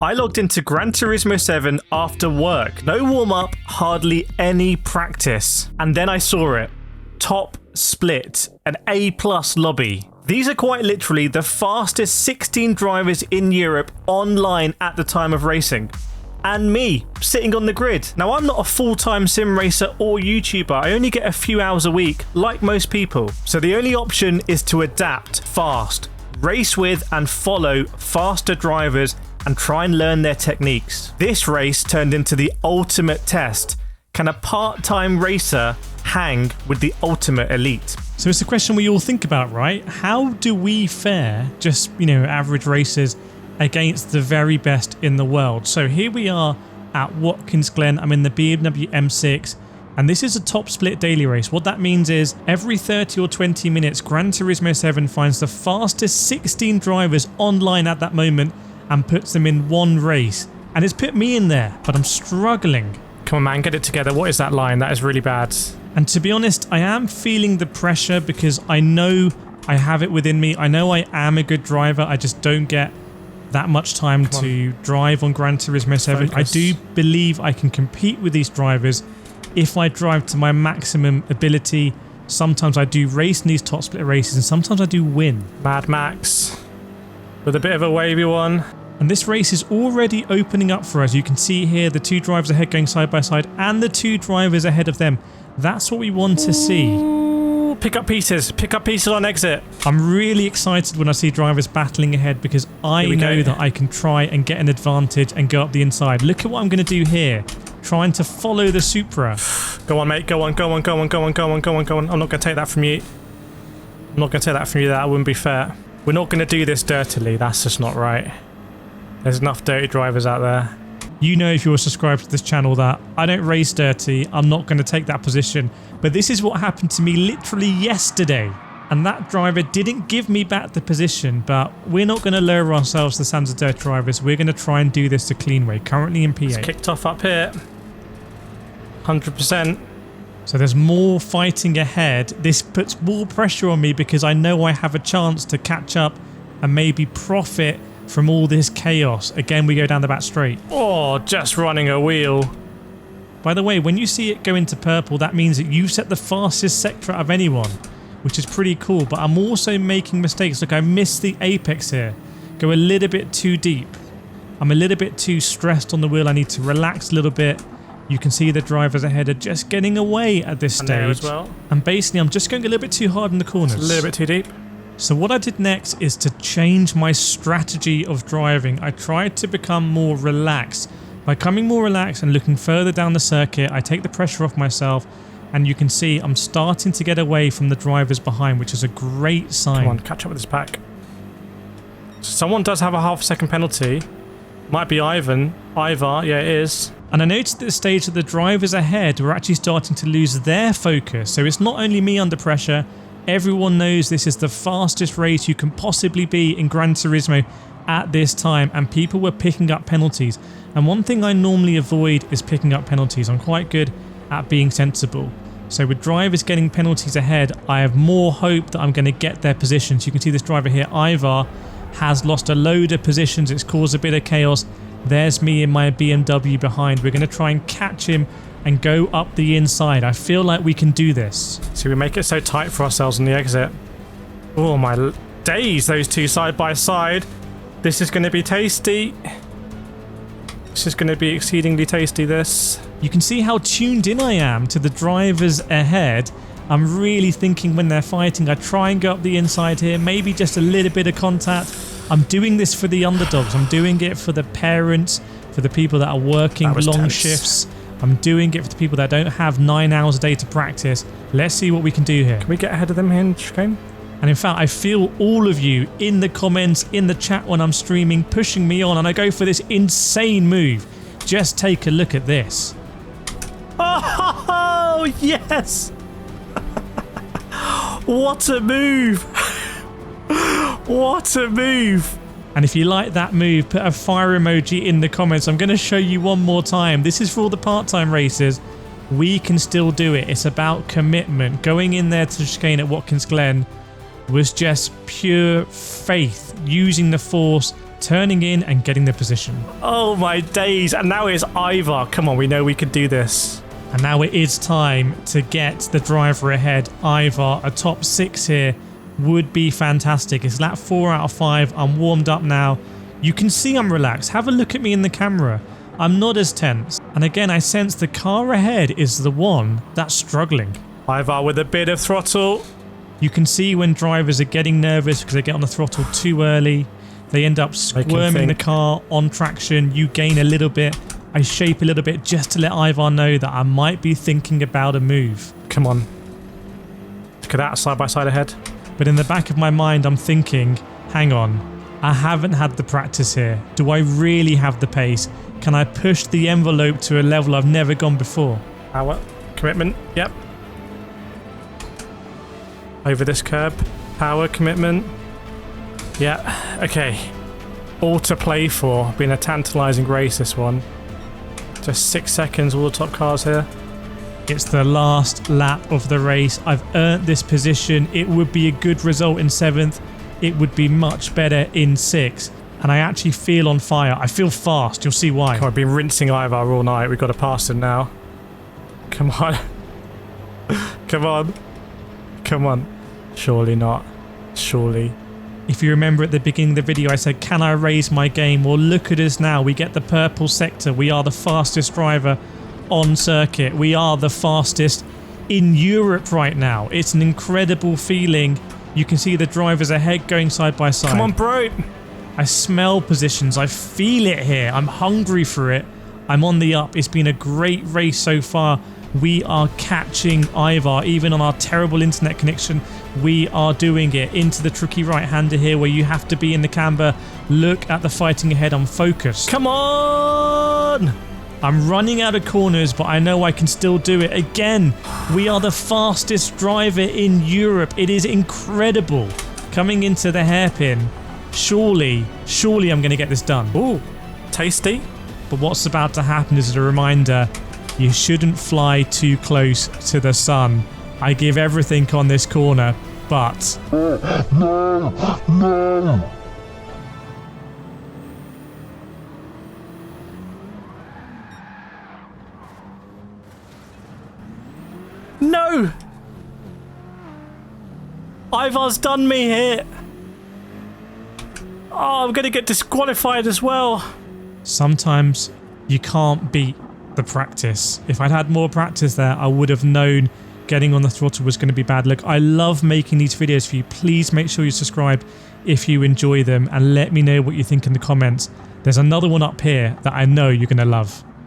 I logged into Gran Turismo 7 after work. No warm-up, hardly any practice. And then I saw it. Top split, an A+ lobby. These are quite literally the fastest 16 drivers in Europe online at the time of racing. And me, sitting on the grid. Now, I'm not a full-time sim racer or YouTuber. I only get a few hours a week, like most people. So the only option is to adapt fast, race with and follow faster drivers and try and learn their techniques. This race turned into the ultimate test. Can a part-time racer hang with the ultimate elite? So it's a question we all think about, right? How do we fare, just, average racers, against the very best in the world? So here we are at Watkins Glen. I'm in the BMW M6, and this is a top split daily race. What that means is every 30 or 20 minutes, Gran Turismo 7 finds the fastest 16 drivers online at that moment and puts them in one race. And it's put me in there, but I'm struggling. Come on, man, get it together. What is that line? That is really bad. And to be honest, I am feeling the pressure because I know I have it within me. I know I am a good driver. I just don't get that much time to drive on Gran Turismo 7. Focus. I do believe I can compete with these drivers if I drive to my maximum ability. Sometimes I do race in these top split races, and sometimes I do win. Mad Max with a bit of a wavy one. And this race is already opening up for us. You can see here the two drivers ahead going side by side and the two drivers ahead of them. That's what we want to see. Ooh, pick up pieces on exit. I'm really excited when I see drivers battling ahead because I know that I can try and get an advantage and go up the inside. Look at what I'm going to do here. Trying to follow the Supra. Go on, mate. Go on. I'm not going to take that from you. That wouldn't be fair. We're not going to do this dirtily. That's just not right. There's enough dirty drivers out there. You know, if you're subscribed to this channel, that I don't race dirty. I'm not going to take that position. But this is what happened to me literally yesterday. And that driver didn't give me back the position. But we're not going to lower ourselves to the standards of dirty drivers. We're going to try and do this the clean way. Currently in P8. It's kicked off up here. 100%. So there's more fighting ahead. This puts more pressure on me because I know I have a chance to catch up and maybe profit from all this chaos. Again, we go down the back straight. Oh, just running a wheel. By the way, when you see it go into purple, that means that you've set the fastest sector out of anyone, which is pretty cool. But I'm also making mistakes. Look, I missed the apex here. Go a little bit too deep. I'm a little bit too stressed on the wheel. I need to relax a little bit. You can see the drivers ahead are just getting away at this stage. As well. And basically, I'm just going a little bit too hard in the corners. It's a little bit too deep. So what I did next is to change my strategy of driving. I tried to become more relaxed. By coming more relaxed and looking further down the circuit, I take the pressure off myself, and you can see I'm starting to get away from the drivers behind, which is a great sign. Come on, catch up with this pack. Someone does have a half-second penalty. Might be Ivar, yeah it is. And I noticed at this stage that the drivers ahead were actually starting to lose their focus. So it's not only me under pressure. Everyone knows this is the fastest race you can possibly be in Gran Turismo at this time, and people were picking up penalties. And one thing I normally avoid is picking up penalties. I'm quite good at being sensible. So with drivers getting penalties ahead, I have more hope that I'm going to get their positions. You can see this driver here, Ivar, has lost a load of positions. It's caused a bit of chaos. There's me in my BMW behind. We're going to try and catch him and go up the inside. I feel like we can do this. So we make it so tight for ourselves on the exit. Oh my days, those two side by side. This is going to be tasty. This is going to be exceedingly tasty, this. You can see how tuned in I am to the drivers ahead. I'm really thinking when they're fighting. I try and go up the inside here, maybe just a little bit of contact. I'm doing this for the underdogs. I'm doing it for the parents, for the people that are working long shifts. I'm doing it for the people that don't have 9 hours a day to practice. Let's see what we can do here. Can we get ahead of them here in chicane? And in fact, I feel all of you in the comments, in the chat when I'm streaming, pushing me on, and I go for this insane move. Just take a look at this. Oh, yes! What a move! What a move! And if you like that move, put a fire emoji in the comments. I'm going to show you one more time. This is for all the part-time racers. We can still do it. It's about commitment. Going in there to chicane at Watkins Glen was just pure faith, using the force turning in and getting the position. Oh my days. And now it's Ivar. Come on, we know we could do this. And now it is time to get the driver ahead. Ivar, a top 6 here would be fantastic. It's lap 4 out of 5. I'm warmed up now. You can see I'm relaxed. Have a look at me in the camera. I'm not as tense. And again, I sense the car ahead is the one that's struggling. Ivar with a bit of throttle. You can see when drivers are getting nervous because they get on the throttle too early. They end up squirming the car on traction. You gain a little bit. I shape a little bit just to let Ivar know that I might be thinking about a move. Come on. Look at that, side by side ahead. But in the back of my mind, I'm thinking, hang on, I haven't had the practice here. Do I really have the pace? Can I push the envelope to a level I've never gone before? Power, commitment, yep. Over this curb, power, commitment. Yeah, okay. All to play for. Been a tantalising race, this one. Just 6 seconds, all the top cars here. It's the last lap of the race. I've earned this position. It would be a good result in 7th. It would be much better in 6th. And I actually feel on fire. I feel fast. You'll see why. God, I've been rinsing Ivar all night. We've got to pass him now. Come on. Come on. Come on. Surely not. Surely. If you remember at the beginning of the video, I said, can I raise my game? Well, look at us now. We get the purple sector. We are the fastest driver on circuit. We are the fastest in Europe right now. It's an incredible feeling. You can see the drivers ahead going side by side. Come on, bro. I smell positions. I feel it here. I'm hungry for it. I'm on the up. It's been a great race so far. We are catching Ivar. Even on our terrible internet connection, we are doing it. Into the tricky right-hander here where you have to be in the camber. Look at the fighting ahead. I'm focused. Come on! I'm running out of corners, but I know I can still do it. Again, we are the fastest driver in Europe. It is incredible. Coming into the hairpin. Surely I'm going to get this done. Ooh, tasty. But what's about to happen is a reminder. You shouldn't fly too close to the sun. I give everything on this corner, but... No. No! Ivar's done me here. Oh, I'm going to get disqualified as well. Sometimes you can't beat the practice. If I'd had more practice there, I would have known getting on the throttle was going to be bad. Look, I love making these videos for you. Please make sure you subscribe if you enjoy them and let me know what you think in the comments. There's another one up here that I know you're going to love.